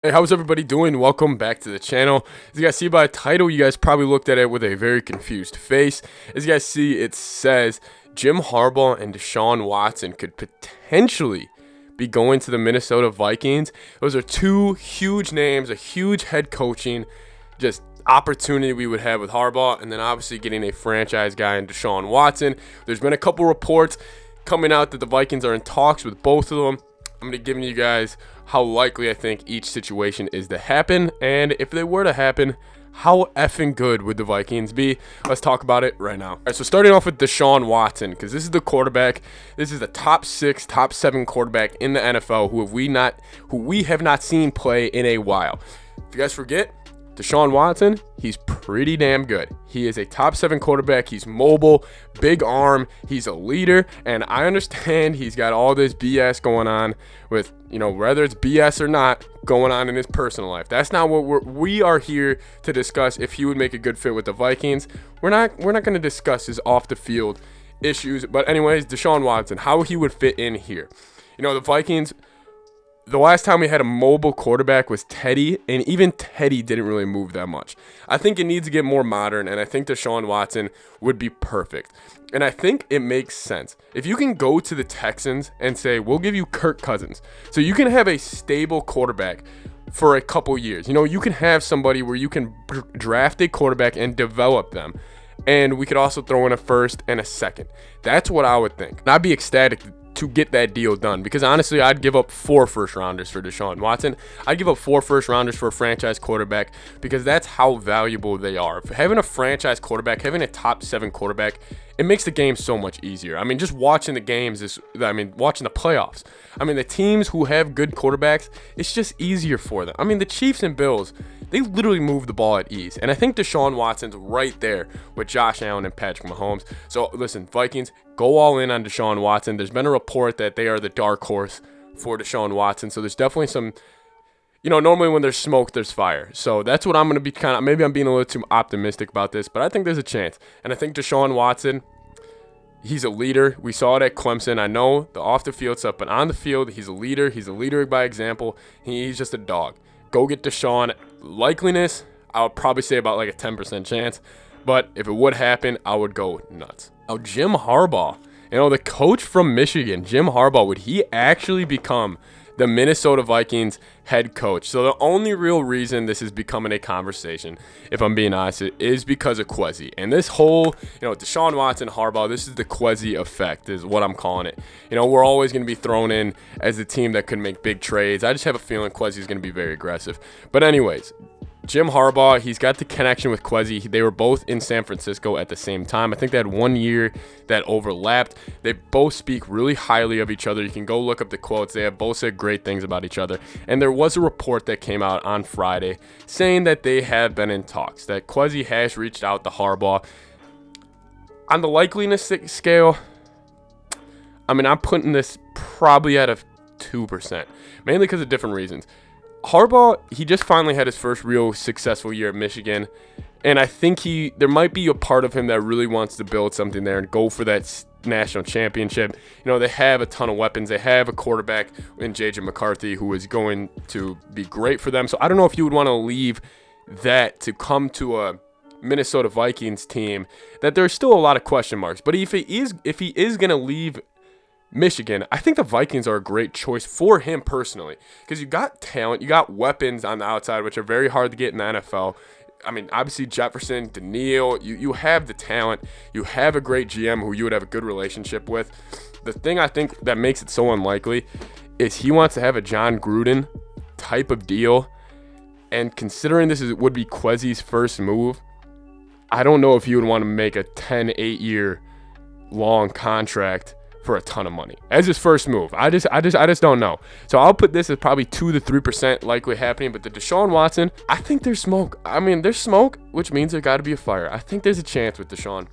Hey, how's everybody doing? Welcome back to the channel. As you guys see by the title, you guys probably looked at it with a very confused face. As you guys see, it says Jim Harbaugh and Deshaun Watson could potentially be going to the Minnesota Vikings. Those are two huge names, a huge head coaching just opportunity we would have with Harbaugh, and then obviously getting a franchise guy in Deshaun Watson. There's been a couple reports coming out that the Vikings are in talks with both of them. I'm going to give you guys how likely I think each situation is to happen, and if they were to happen, how effing good would the Vikings be? Let's talk about it right now. All right, so starting off with Deshaun Watson, because this is the quarterback. This is the top 6, top 7 quarterback in the NFL who we have not seen play in a while. If you guys forget, Deshaun Watson, he's pretty damn good. He is a top 7 quarterback. He's mobile, big arm. He's a leader, and I understand he's got all this BS going on with, whether it's BS or not, going on in his personal life. That's not what we are here to discuss. If he would make a good fit with the Vikings, we're not going to discuss his off the field issues. But anyways, Deshaun Watson, how he would fit in here. The Vikings, the last time we had a mobile quarterback was Teddy, and even Teddy didn't really move that much. I think it needs to get more modern, and I think Deshaun Watson would be perfect. And I think it makes sense. If you can go to the Texans and say, we'll give you Kirk Cousins, so you can have a stable quarterback for a couple years. You can have somebody where you can draft a quarterback and develop them. And we could also throw in a first and a second. That's what I would think. And I'd be ecstatic to get that deal done, because honestly, I'd give up 4 first rounders for Deshaun Watson. I'd give up 4 first rounders for a franchise quarterback, because that's how valuable they are. If having a franchise quarterback, having a top 7 quarterback, it makes the game so much easier. Just watching the games watching the playoffs. The teams who have good quarterbacks, it's just easier for them. The Chiefs and Bills, they literally move the ball at ease. And I think Deshaun Watson's right there with Josh Allen and Patrick Mahomes. So listen, Vikings, go all in on Deshaun Watson. There's been a report that they are the dark horse for Deshaun Watson. So there's definitely some, normally when there's smoke, there's fire. So that's what I'm going to be maybe I'm being a little too optimistic about this, but I think there's a chance. And I think Deshaun Watson, he's a leader. We saw it at Clemson. I know the off the field stuff, but on the field, he's a leader. He's a leader by example. He's just a dog. Go get Deshaun. Likeliness, I would probably say about like a 10% chance. But if it would happen, I would go nuts. Now, Jim Harbaugh, the coach from Michigan, Jim Harbaugh, would he actually become the Minnesota Vikings head coach? So the only real reason this is becoming a conversation, if I'm being honest, is because of Kwesi. And this whole, Deshaun Watson, Harbaugh, this is the Kwesi effect is what I'm calling it. We're always going to be thrown in as the team that could make big trades. I just have a feeling Kwesi is going to be very aggressive. But anyways, Jim Harbaugh, he's got the connection with Kwesi. They were both in San Francisco at the same time. I think they had 1 year that overlapped. They both speak really highly of each other. You can go look up the quotes. They have both said great things about each other. And there was a report that came out on Friday saying that they have been in talks, that Kwesi has reached out to Harbaugh. On the likeliness scale, I'm putting this probably at a 2%, mainly because of different reasons. Harbaugh, he just finally had his first real successful year at Michigan, and I think there might be a part of him that really wants to build something there and go for that national championship. They have a ton of weapons. They have a quarterback in J.J. McCarthy who is going to be great for them. So I don't know if you would want to leave that to come to a Minnesota Vikings team that there's still a lot of question marks. But if he is going to leave Michigan, I think the Vikings are a great choice for him personally, because you got talent, you got weapons on the outside, which are very hard to get in the NFL. Obviously Jefferson, Daniil, you have the talent, you have a great GM who you would have a good relationship with. The thing I think that makes it so unlikely is he wants to have a John Gruden type of deal, and considering this would be Kwesi's first move, I don't know if he would want to make a 8 year long contract for a ton of money as his first move. I just don't know. So I'll put this as probably 2 to 3% likely happening. But the Deshaun Watson, I think there's smoke. There's smoke, which means there got to be a fire. I think there's a chance with Deshaun.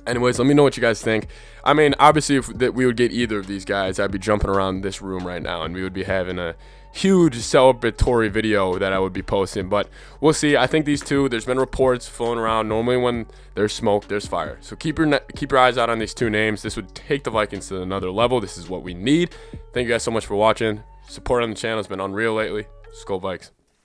Anyways, let me know what you guys think. Obviously, if we would get either of these guys, I'd be jumping around this room right now, and we would be having a huge celebratory video that I would be posting. But we'll see. I think these two, there's been reports flowing around. Normally when there's smoke, there's fire. So keep your eyes out on these two names. This would take the Vikings to another level. This is what we need. Thank you guys so much for watching. Support on the channel has been unreal lately. Skol Vikes.